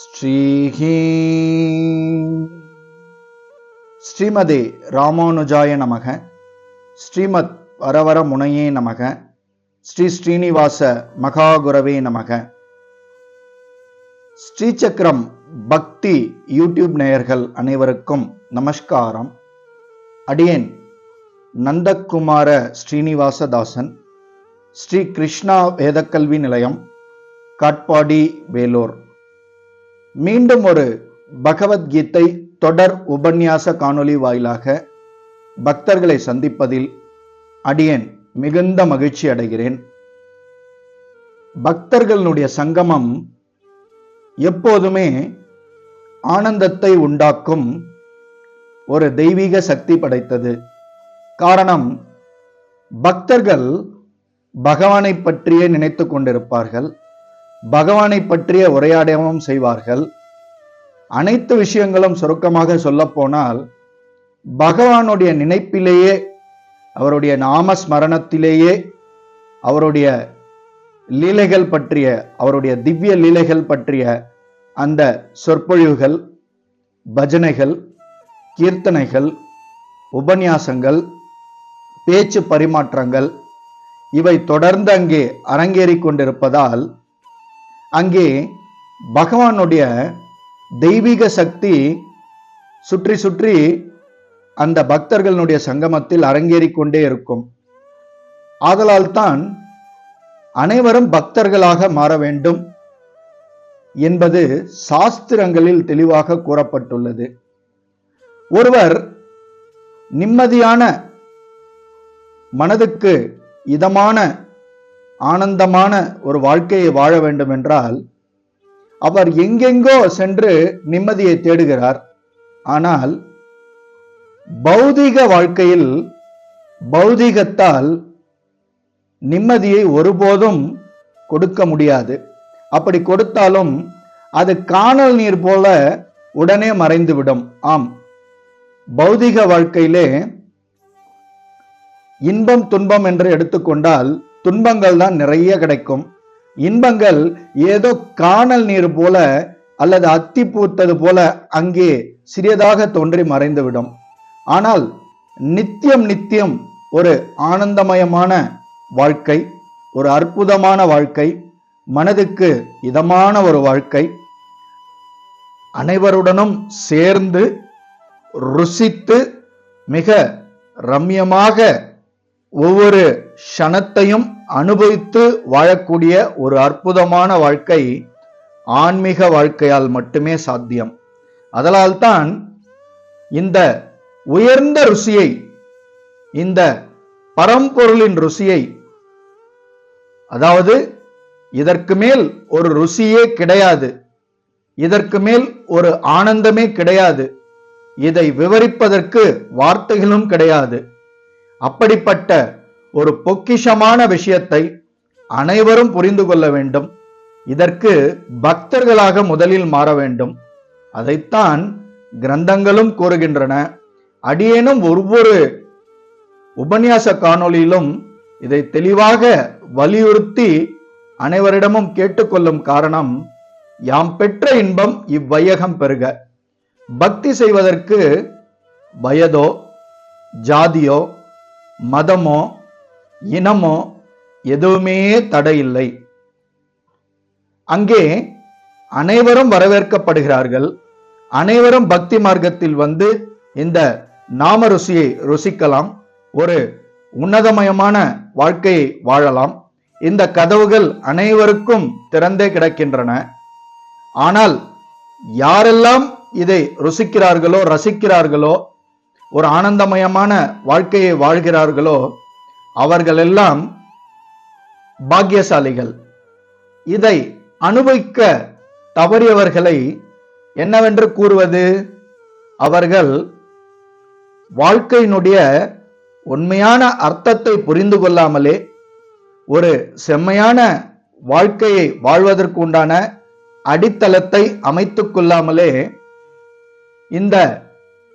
ஸ்ரீஹி ஸ்ரீமதே ராமானுஜாய நமக. ஸ்ரீமத் வரவர முனையே நமக. ஸ்ரீ ஸ்ரீனிவாச மகாகுரவே நமக. ஸ்ரீசக்கரம் பக்தி யூடியூப் நேயர்கள் அனைவருக்கும் நமஸ்காரம். அடியேன் நந்தகுமார ஸ்ரீனிவாசதாசன், ஸ்ரீ கிருஷ்ணா வேதக்கல்வி நிலையம், காட்பாடி, வேலூர். மீண்டும் ஒரு பகவத்கீதை தொடர் உபன்யாச காணொளி வாயிலாக பக்தர்களை சந்திப்பதில் அடியேன் மிகுந்த மகிழ்ச்சி அடைகிறேன். பக்தர்களுடைய சங்கமம் எப்போதுமே ஆனந்தத்தை உண்டாக்கும் ஒரு தெய்வீக சக்தி படைத்தது. காரணம், பக்தர்கள் பகவானை பற்றியே நினைத்து கொண்டிருப்பார்கள், பகவானை பற்றிய உரையாடவும் செய்வார்கள். அனைத்து விஷயங்களும் சுருக்கமாக சொல்ல போனால், பகவானுடைய நினைப்பிலேயே, அவருடைய நாமஸ்மரணத்திலேயே அவருடைய லீலைகள் பற்றிய, அவருடைய திவ்ய லீலைகள் பற்றிய அந்த சொற்பொழிவுகள், பஜனைகள், கீர்த்தனைகள், உபன்யாசங்கள், பேச்சு பரிமாற்றங்கள் இவை தொடர்ந்து அங்கே அரங்கேறிக் கொண்டிருப்பதால் அங்கே பகவானுடைய தெய்வீக சக்தி சுற்றி சுற்றி அந்த பக்தர்களுடைய சங்கமத்தில் அரங்கேறிக் கொண்டே இருக்கும். ஆதலால் தான் அனைவரும் பக்தர்களாக மாற வேண்டும் என்பது சாஸ்திரங்களில் தெளிவாக கூறப்பட்டுள்ளது. ஒருவர் நிம்மதியான, மனதுக்கு இதமான, ஆனந்தமான ஒரு வாழ்க்கையை வாழ வேண்டும் என்றால் அவர் எங்கெங்கோ சென்று நிம்மதியை தேடுகிறார். ஆனால் பௌதிக வாழ்க்கையில் பௌதிகத்தால் நிம்மதியை ஒருபோதும் கொடுக்க முடியாது. அப்படி கொடுத்தாலும் அது காணல் நீர் போல உடனே மறைந்துவிடும். ஆம், பௌதிக வாழ்க்கையிலே இன்பம் துன்பம் என்று எடுத்துக்கொண்டால் துன்பங்கள் தான் நிறைய கிடைக்கும். இன்பங்கள் ஏதோ காணல் நீர் போல அல்லது அத்தி பூத்தது போல அங்கே சிறியதாக தோன்றி மறைந்துவிடும். ஆனால் நித்தியம் நித்தியம் ஒரு ஆனந்தமயமான வாழ்க்கை, ஒரு அற்புதமான வாழ்க்கை, மனதுக்கு இதமான ஒரு வாழ்க்கை, அனைவருடனும் சேர்ந்து ருசித்து மிக ரம்யமாக ஒவ்வொரு க்ஷணத்தையும் அனுபவித்து வாழக்கூடிய ஒரு அற்புதமான வாழ்க்கை ஆன்மீக வாழ்க்கையால் மட்டுமே சாத்தியம். அதனால்தான் இந்த உயர்ந்த ருசியை, இந்த பரம்பொருளின் ருசியை, அதாவது இதற்கு மேல் ஒரு ருசியே கிடையாது, இதற்கு மேல் ஒரு ஆனந்தமே கிடையாது, இதை விவரிப்பதற்கு வார்த்தைகளும் கிடையாது. அப்படிப்பட்ட ஒரு பொக்கிஷமான விஷயத்தை அனைவரும் புரிந்து கொள்ள வேண்டும். இதற்கு பக்தர்களாக முதலில் மாற வேண்டும். அதைத்தான் கிரந்தங்களும் கூறுகின்றன. அடியேனும் ஒவ்வொரு உபன்யாச காணொளியிலும் இதை தெளிவாக வலியுறுத்தி அனைவரிடமும் கேட்டுக்கொள்ளும் காரணம், யாம் பெற்ற இன்பம் இவ்வையகம் பெறுக. பக்தி செய்வதற்கு வயதோ, ஜாதியோ, மதமோ, இனமோ எதுவுமே தடையில்லை. அங்கே அனைவரும் வரவேற்கப்படுகிறார்கள். அனைவரும் பக்தி மார்க்கத்தில் வந்து இந்த நாம ருசியை ருசிக்கலாம், ஒரு உன்னதமயமான வாழ்க்கையை வாழலாம். இந்த கதவுகள் அனைவருக்கும் திறந்தே கிடக்கின்றன. ஆனால் யாரெல்லாம் இதை ருசிக்கிறார்களோ, ரசிக்கிறார்களோ, ஒரு ஆனந்தமயமான வாழ்க்கையை வாழ்கிறார்களோ அவர்களெல்லாம் பாக்கியசாலிகள். இதை அனுபவிக்க தவறியவர்களை என்னவென்று கூறுவது? அவர்கள் வாழ்க்கையினுடைய உண்மையான அர்த்தத்தை புரிந்து கொள்ளாமலே, ஒரு செம்மையான வாழ்க்கையை வாழ்வதற்கு உண்டான அடித்தளத்தை அமைத்துக் கொள்ளாமலே இந்த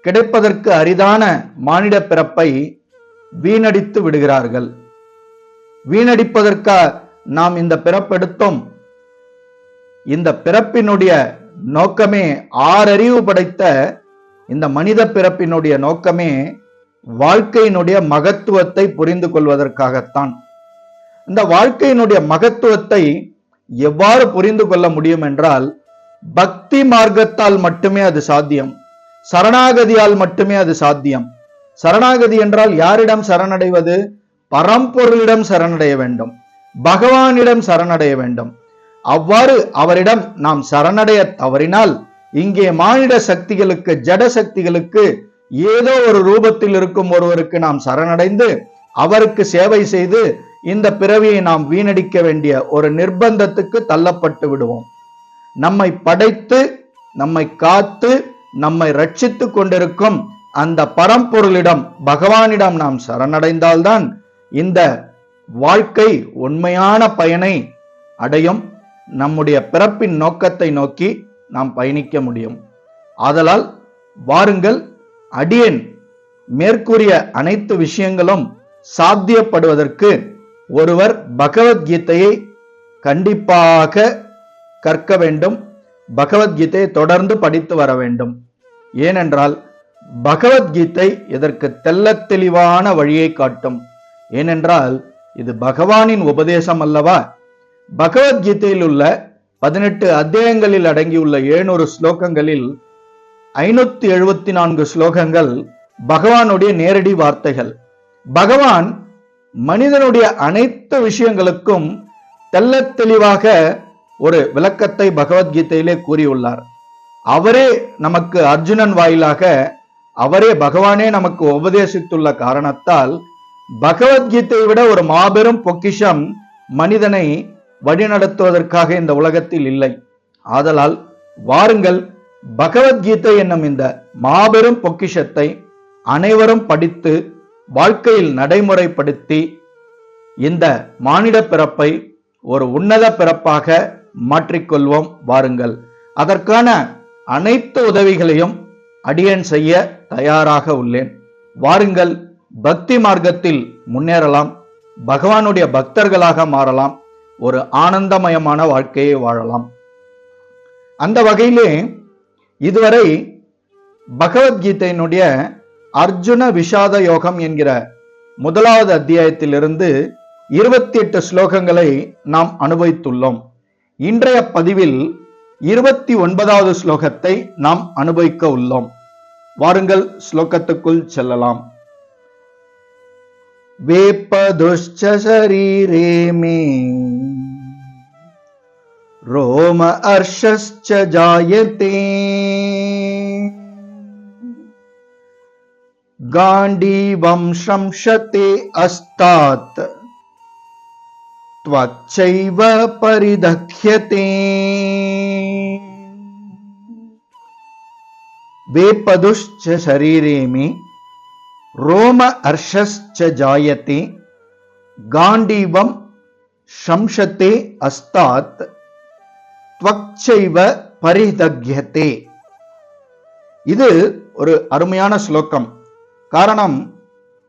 கிடைப்பதற்கு அரிதான மானிட பிறப்பை வீணடித்து விடுகிறார்கள். வீணடிப்பதற்காக நாம் இந்த பிறப்பெடுத்தோம், இந்த பிறப்பினுடைய நோக்கமே, ஆறறிவு படைத்த இந்த மனித பிறப்பினுடைய நோக்கமே வாழ்க்கையினுடைய மகத்துவத்தை புரிந்து கொள்வதற்காகத்தான். இந்த வாழ்க்கையினுடைய மகத்துவத்தை எவ்வாறு புரிந்து கொள்ள முடியும் என்றால், பக்தி மார்க்கத்தால் மட்டுமே அது சாத்தியம். சரணாகதியால் மட்டுமே அது சாத்தியம். சரணாகதி என்றால் யாரிடம் சரணடைவது? பரம்பொருளிடம் சரணடைய வேண்டும், பகவானிடம் சரணடைய வேண்டும். அவ்வாறு அவரிடம் நாம் சரணடைய தவறினால், இங்கே மானிட சக்திகளுக்கு, ஜட சக்திகளுக்கு, ஏதோ ஒரு ரூபத்தில் இருக்கும் ஒருவருக்கு நாம் சரணடைந்து அவருக்கு சேவை செய்து இந்த பிறவியை நாம் வீணடிக்க வேண்டிய ஒரு நிர்பந்தத்துக்கு தள்ளப்பட்டு விடுவோம். நம்மை படைத்து, நம்மை காத்து, நம்மை ரட்சித்து கொண்டிருக்கும் அந்த பரம்பொருளிடம், பகவானிடம் நாம் சரணடைந்தால்தான் இந்த வாழ்க்கை உண்மையான பயனை அடையும். நம்முடைய பிறப்பின் நோக்கத்தை நோக்கி நாம் பயணிக்க முடியும். ஆதலால் வாருங்கள், அடியேன் மேற்கூறிய அனைத்து விஷயங்களும் சாத்தியப்படுவதற்கு ஒருவர் பகவத்கீதையை கண்டிப்பாக கற்க வேண்டும். பகவத்கீதையை தொடர்ந்து படித்து வர வேண்டும். ஏனென்றால் பகவத்கீதை இதற்கு தெள்ளத் தெளிவான வழியை காட்டும். ஏனென்றால் இது பகவானின் உபதேசம் அல்லவா? பகவத்கீதையில் உள்ள 18 அத்தியாயங்களில் அடங்கியுள்ள 700 ஸ்லோகங்களில் 574 ஸ்லோகங்கள் பகவானுடைய நேரடி வார்த்தைகள். பகவான் மனிதனுடைய அனைத்து விஷயங்களுக்கும் தெள்ளத் தெளிவாக ஒரு விளக்கத்தை பகவத்கீதையிலே கூறியுள்ளார். அவரே நமக்கு அர்ஜுனன் வாயிலாக, அவரே பகவானே நமக்கு உபதேசித்துள்ள காரணத்தால் பகவத்கீதையை விட ஒரு மாபெரும் பொக்கிஷம் மனிதனை வழிநடத்துவதற்காக இந்த உலகத்தில் இல்லை. ஆதலால் வாருங்கள், பகவத்கீதை என்னும் இந்த மாபெரும் பொக்கிஷத்தை அனைவரும் படித்து வாழ்க்கையில் நடைமுறைப்படுத்தி இந்த மானிட பிறப்பை ஒரு உன்னத பிறப்பாக மாற்றிக்கொள்வோம். வாருங்கள், அதற்கான அனைத்து உதவிகளையும் அடியேன் செய்ய தயாராக உள்ளேன். வாருங்கள், பக்தி மார்க்கத்தில் முன்னேறலாம், பகவானுடைய பக்தர்களாக மாறலாம், ஒரு ஆனந்தமயமான வாழ்க்கையை வாழலாம். அந்த வகையிலே இதுவரை பகவத்கீதையினுடைய அர்ஜுன விஷாத யோகம் என்கிற முதலாவது அத்தியாயத்திலிருந்து 28 ஸ்லோகங்களை நாம் அனுபவித்துள்ளோம். இன்றைய பதிவில் 29வது ஸ்லோகத்தை நாம் அனுபவிக்க உள்ளோம். வாருங்கள், ஸ்லோகத்துக்குள் செல்லலாம். வேப்பதுஷ்ச சரீரே மே ரோம அர்ஷஸ்ச ஜாயதே காண்டீவம் ஷம்ஷதே அஸ்தாத் த்வச்சைவ பரிதக்ஷ்யதே. வேப்பதுஷ்ச சரீரே மே ரோம அர்ஷஸ்ச ஜாயதே காண்டீவம் ஷம்ஷதே அஸ்தாத் த்வச்சைவ பரிதக்ஷ்யதே. இது ஒரு அருமையான ஸ்லோகம். காரணம்,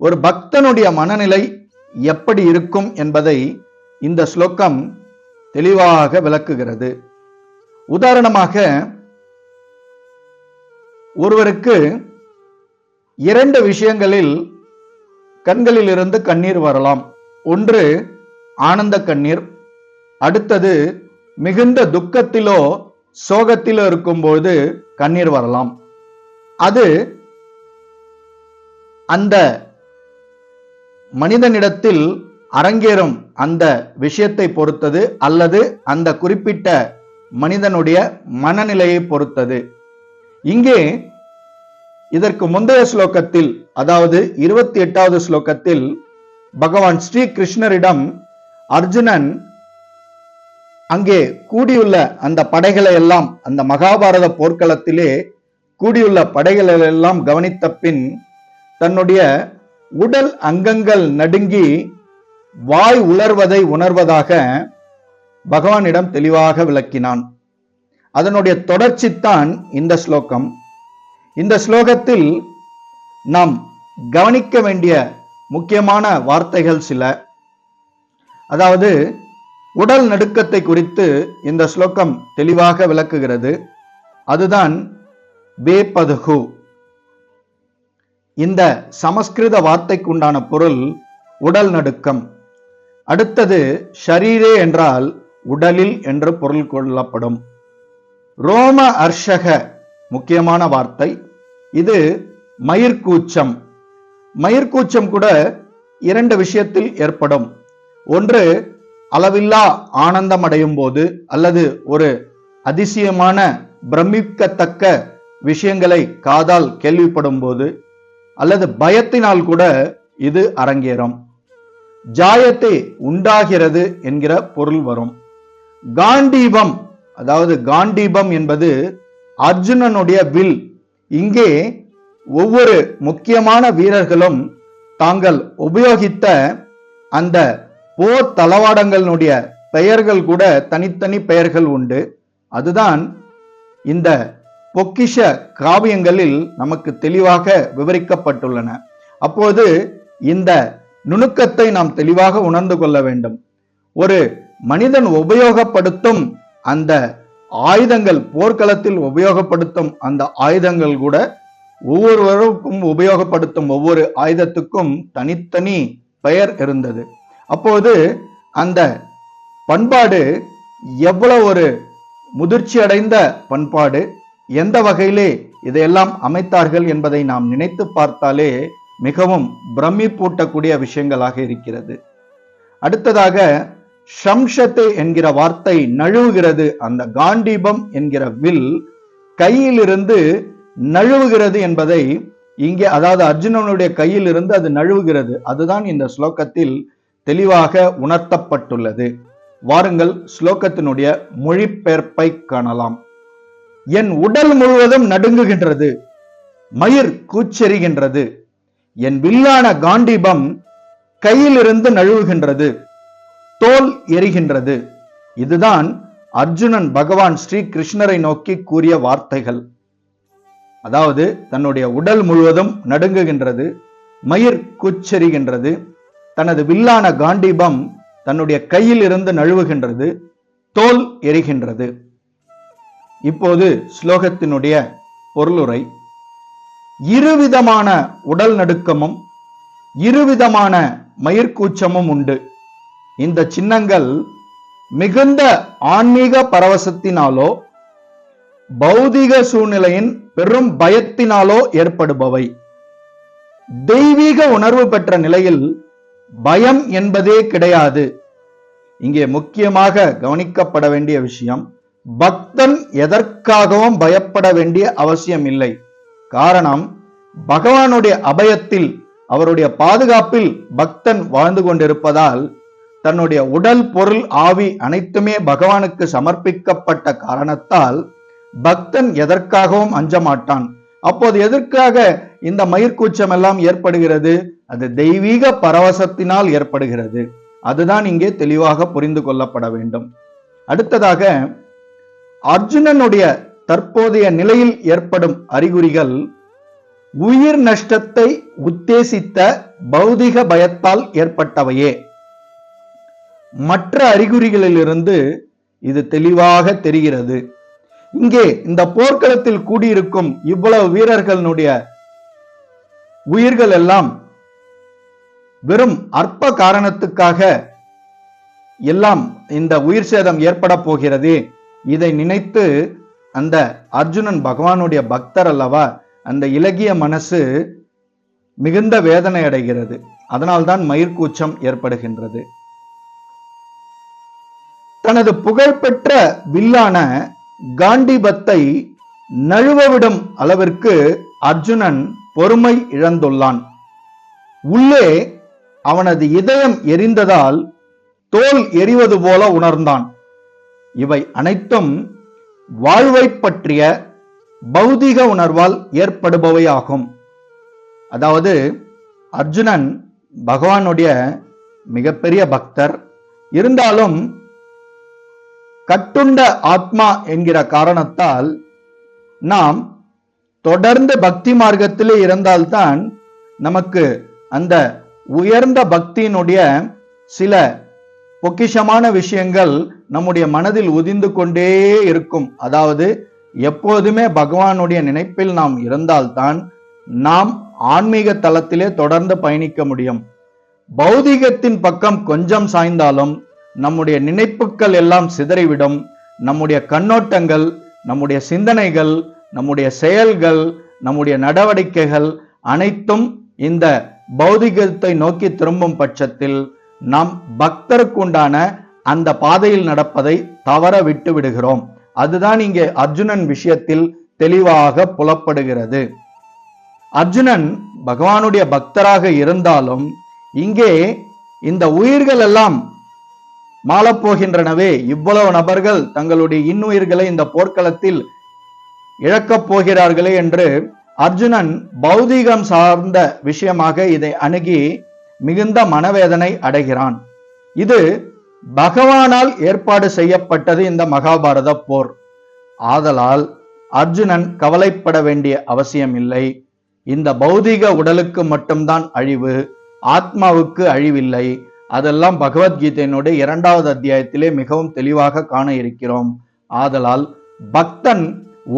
ஒரு பக்தனுடைய மனநிலை எப்படி இருக்கும் என்பதை இந்த ஸ்லோகம் தெளிவாக விளக்குகிறது. உதாரணமாக, ஒருவருக்கு 2 விஷயங்களில் கண்களில் இருந்து கண்ணீர் வரலாம். ஒன்று ஆனந்த கண்ணீர், அடுத்தது மிகுந்த துக்கத்திலோ சோகத்திலோ இருக்கும்போது கண்ணீர் வரலாம். அது அந்த மனிதனிடத்தில் அரங்கேறும் அந்த விஷயத்தை பொறுத்தது, அல்லது அந்த குறிப்பிட்ட மனிதனுடைய மனநிலையை பொறுத்தது. இங்கே இதற்கு முந்தைய ஸ்லோகத்தில், அதாவது 28வது ஸ்லோகத்தில் பகவான் ஸ்ரீ கிருஷ்ணரிடம் அர்ஜுனன் அங்கே கூடியுள்ள அந்த படைகளை எல்லாம், அந்த மகாபாரத போர்க்களத்திலே கூடியுள்ள படைகளை எல்லாம் கவனித்த பின் தன்னுடைய உடல் அங்கங்கள் நடுங்கி வாய் உலர்வதை உணர்வதாக பகவானிடம் தெளிவாக விளக்கினான். அதனுடைய தொடர்ச்சித்தான் இந்த ஸ்லோகம். இந்த ஸ்லோகத்தில் நாம் கவனிக்க வேண்டிய முக்கியமான வார்த்தைகள் சில. அதாவது, உடல் நடுக்கத்தை குறித்து இந்த ஸ்லோகம் தெளிவாக விளக்குகிறது. அதுதான் வேபதுகு. இந்த சமஸ்கிருத வார்த்தைக்குண்டான பொருள் உடல் நடுக்கம். அடுத்தது ஷரீரே என்றால் உடலில் என்று பொருள் கொள்ளப்படும். ரோம அர்ஷக முக்கியமான வார்த்தை. இது மயிர்கூச்சம். மயிர்கூச்சம் கூட இரண்டு விஷயத்தில் ஏற்படும். ஒன்று, அளவில்லா ஆனந்தம் அடையும் போது, அல்லது ஒரு அதிசயமான பிரமிக்கத்தக்க விஷயங்களை காதால் கேள்விப்படும் போது, அல்லது பயத்தினால் கூட இது அரங்கேறும். ஜாயத்தை உண்டாகிறது என்கிற பொருள் வரும். காண்டீபம், அதாவது காண்டீபம் என்பது அர்ஜுனனுடைய வில். இங்கே ஒவ்வொரு முக்கியமான வீரர்களும் தாங்கள் உபயோகித்த அந்த போர் தளவாடங்களுடைய பெயர்கள் கூட தனித்தனி பெயர்கள் உண்டு. அதுதான் இந்த பொக்கிஷ காவியங்களில் நமக்கு தெளிவாக விவரிக்கப்பட்டுள்ளன. அப்போது இந்த நுணுக்கத்தை நாம் தெளிவாக உணர்ந்து கொள்ள வேண்டும். ஒரு மனிதன் உபயோகப்படுத்தும் அந்த ஆயுதங்கள், போர்க்களத்தில் உபயோகப்படுத்தும் அந்த ஆயுதங்கள் கூட ஒவ்வொருவருக்கும் உபயோகப்படுத்தும் ஒவ்வொரு ஆயுதத்துக்கும் தனித்தனி பெயர் இருந்தது. அப்போது அந்த பண்பாடு எவ்வளவு ஒரு முதிர்ச்சி அடைந்த பண்பாடு, எந்த வகையிலே இதையெல்லாம் அமைத்தார்கள் என்பதை நாம் நினைத்து பார்த்தாலே மிகவும் பிரமிப்பூட்டக்கூடிய விஷயங்களாக இருக்கிறது. அடுத்ததாக ஷம்ஷத்தே என்கிற வார்த்தை நழுவுகிறது. அந்த காண்டீபம் என்கிற வில் கையிலிருந்து நழுவுகிறது என்பதை இங்கே, அதாவது அர்ஜுனனுடைய கையில் இருந்து அது நழுவுகிறது, அதுதான் இந்த ஸ்லோகத்தில் தெளிவாக உணர்த்தப்பட்டுள்ளது. வாருங்கள் ஸ்லோகத்தினுடைய மொழிபெயர்ப்பை காணலாம். என் உடல் முழுவதும் நடுங்குகின்றது, மயிர் கூச்செறிகின்றது, என் வில்லான காண்டீபம் கையிலிருந்து நழுவுகின்றது, தோல் எரிகின்றது. இதுதான் அர்ஜுனன் பகவான் ஸ்ரீ கிருஷ்ணரை நோக்கி கூறிய வார்த்தைகள். அதாவது தன்னுடைய உடல் முழுவதும் நடுங்குகின்றது, மயிர் கூச்செறிகின்றது, தனது வில்லான காண்டீபம் தன்னுடைய கையில் இருந்து நழுவுகின்றது, தோல் எரிகின்றது. இப்போது ஸ்லோகத்தினுடைய பொருளுரை. இருவிதமான உடல் நடுக்கமும் இருவிதமான மயிர்கூச்சமும் உண்டு. இந்த சின்னங்கள் மிகுந்த ஆன்மீக பரவசத்தினாலோ பௌதிக சூழ்நிலையின் பெரும் பயத்தினாலோ ஏற்படுபவை. தெய்வீக உணர்வு பெற்ற நிலையில் பயம் என்பதே கிடையாது. இங்கே முக்கியமாக கவனிக்கப்பட வேண்டிய விஷயம், பக்தன் எதற்காகவும் பயப்பட வேண்டிய அவசியம் இல்லை. காரணம், பகவானுடைய அபயத்தில், அவருடைய பாதுகாப்பில் பக்தன் வாழ்ந்து கொண்டிருப்பதால் தன்னுடைய உடல், பொருள், ஆவி அனைத்துமே பகவானுக்கு சமர்ப்பிக்கப்பட்ட காரணத்தால் பக்தன் எதற்காகவும் அஞ்ச மாட்டான். அப்போது எதற்காக இந்த மயிர்கூச்சம் எல்லாம் ஏற்படுகிறது? அது தெய்வீக பரவசத்தினால் ஏற்படுகிறது. அதுதான் இங்கே தெளிவாக புரிந்து கொள்ளப்பட வேண்டும். அடுத்ததாக அர்ஜுனனுடைய தற்போதைய நிலையில் ஏற்படும் அறிகுறிகள் உயிர் நஷ்டத்தை உத்தேசித்த பௌதிக பயத்தால் ஏற்பட்டவையே. மற்ற அறிகுறிகளிலிருந்து இது தெளிவாக தெரிகிறது. இங்கே இந்த போர்க்களத்தில் கூடியிருக்கும் இவ்வளவு வீரர்களுடைய உயிர்கள் எல்லாம் வெறும் அற்ப காரணத்துக்காக எல்லாம் இந்த உயிர் சேதம் ஏற்பட போகிறது. இதை நினைத்து அந்த அர்ஜுனன் பகவானுடைய பக்தர் அல்லவா, அந்த இலகிய மனசு மிகுந்த வேதனை அடைகிறது. அதனால்தான் மயிர்கூச்சம் ஏற்படுகின்றது. தனது புகழ்பெற்ற வில்லான காண்டீபத்தை நழுவவிடும் அளவிற்கு அர்ஜுனன் பொறுமை இழந்துள்ளான். உள்ளே அவனது இதயம் எரிந்ததால் தோல் எரிவது போல உணர்ந்தான். இவை அனைத்தும் வாழ்வை பற்றிய பௌதிக உணர்வால் ஏற்படுபவையாகும். அதாவது அர்ஜுனன் பகவானுடைய மிகப்பெரிய பக்தர். இருந்தாலும் கட்டுண்ட ஆத்மா என்கிற காரணத்தால் நாம் தொடர்ந்து பக்தி மார்க்கத்திலே இருந்தால்தான் நமக்கு அந்த உயர்ந்த பக்தியினுடைய சில பொக்கிஷமான விஷயங்கள் நம்முடைய மனதில் உதிர்ந்து கொண்டே இருக்கும். அதாவது எப்போதுமே பகவானுடைய நினைப்பில் நாம் இருந்தால்தான் நாம் ஆன்மீக தளத்திலே தொடர்ந்து பயணிக்க முடியும். பௌதிகத்தின் பக்கம் கொஞ்சம் சாய்ந்தாலும் நம்முடைய நினைப்புகள் எல்லாம் சிதறிவிடும். நம்முடைய கண்ணோட்டங்கள், நம்முடைய சிந்தனைகள், நம்முடைய செயல்கள், நம்முடைய நடவடிக்கைகள் அனைத்தும் இந்த பௌதிகத்தை நோக்கி திரும்பும் பட்சத்தில் நாம் பக்தருக்குண்டான அந்த பாதையில் நடப்பதை தவற விட்டு விடுகிறோம். அதுதான் இங்கே அர்ஜுனன் விஷயத்தில் தெளிவாக புலப்படுகிறது. அர்ஜுனன் பகவானுடைய பக்தராக இருந்தாலும் இங்கே இந்த உயிர்கள் எல்லாம் மாளப்போகின்றனவே, இவ்வளவு நபர்கள் தங்களுடைய இன்னுயிர்களை இந்த போர்க்களத்தில் இழக்கப் போகிறார்களே என்று அர்ஜுனன் பௌதீகம் சார்ந்த விஷயமாக இதை அணுகி மிகுந்த மனவேதனை அடைகிறான். இது பகவானால் ஏற்பாடு செய்யப்பட்டது இந்த மகாபாரத போர். ஆதலால் அர்ஜுனன் கவலைப்பட வேண்டிய அவசியம் இல்லை. இந்த பௌதீக உடலுக்கு மட்டும்தான் அழிவு, ஆத்மாவுக்கு அழிவில்லை. அதெல்லாம் பகவத்கீதையினுடைய 2வது அத்தியாயத்திலே மிகவும் தெளிவாக காண இருக்கிறோம். ஆதலால் பக்தன்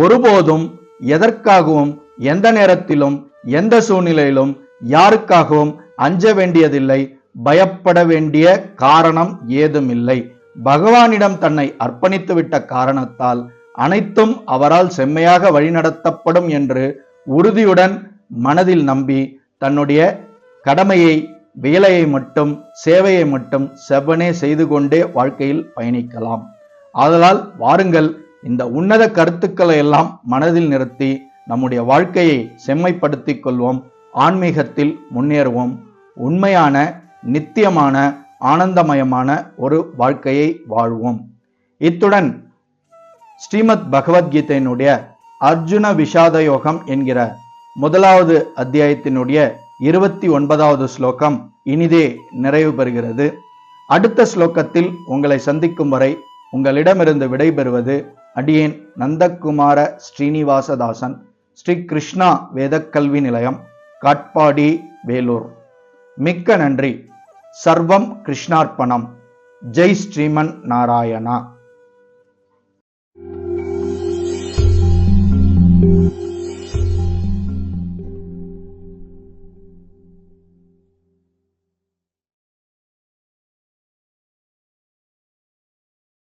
ஒருபோதும் எதற்காகவும் எந்த நேரத்திலும் எந்த சூழ்நிலையிலும் யாருக்காகவும் அஞ்ச வேண்டியதில்லை, பயப்பட வேண்டிய காரணம் ஏதுமில்லை. பகவானிடம் தன்னை அர்ப்பணித்து விட்ட காரணத்தால் அனைத்தும் அவரால் செம்மையாக வழிநடத்தப்படும் என்று உறுதியுடன் மனதில் நம்பி தன்னுடைய கடமையை, வேலையை மட்டும், சேவையை மட்டும் செவ்வனே செய்து கொண்டே வாழ்க்கையில் பயணிக்கலாம். ஆதலால் வாருங்கள், இந்த உன்னத கருத்துக்களை எல்லாம் மனதில் நிறுத்தி நம்முடைய வாழ்க்கையை செம்மைப்படுத்திக் கொள்வோம். ஆன்மீகத்தில் முன்னேறுவோம். உண்மையான, நித்தியமான, ஆனந்தமயமான ஒரு வாழ்க்கையை வாழ்வோம். இத்துடன் ஸ்ரீமத் பகவத்கீதையினுடைய அர்ஜுன விஷாத யோகம் என்கிற 1வது அத்தியாயத்தினுடைய 29வது ஸ்லோகம் இனிதே நிறைவு பெறுகிறது. அடுத்த ஸ்லோகத்தில் உங்களை சந்திக்கும் வரை உங்களிடமிருந்து விடைபெறுவது அடியேன் நந்தகுமார ஸ்ரீனிவாசதாசன், ஸ்ரீ கிருஷ்ணா வேதக்கல்வி நிலையம், காட்பாடி, வேலூர். மிக்க நன்றி. சர்வம் கிருஷ்ணார்ப்பணம். ஜெய் ஸ்ரீமன் நாராயணா.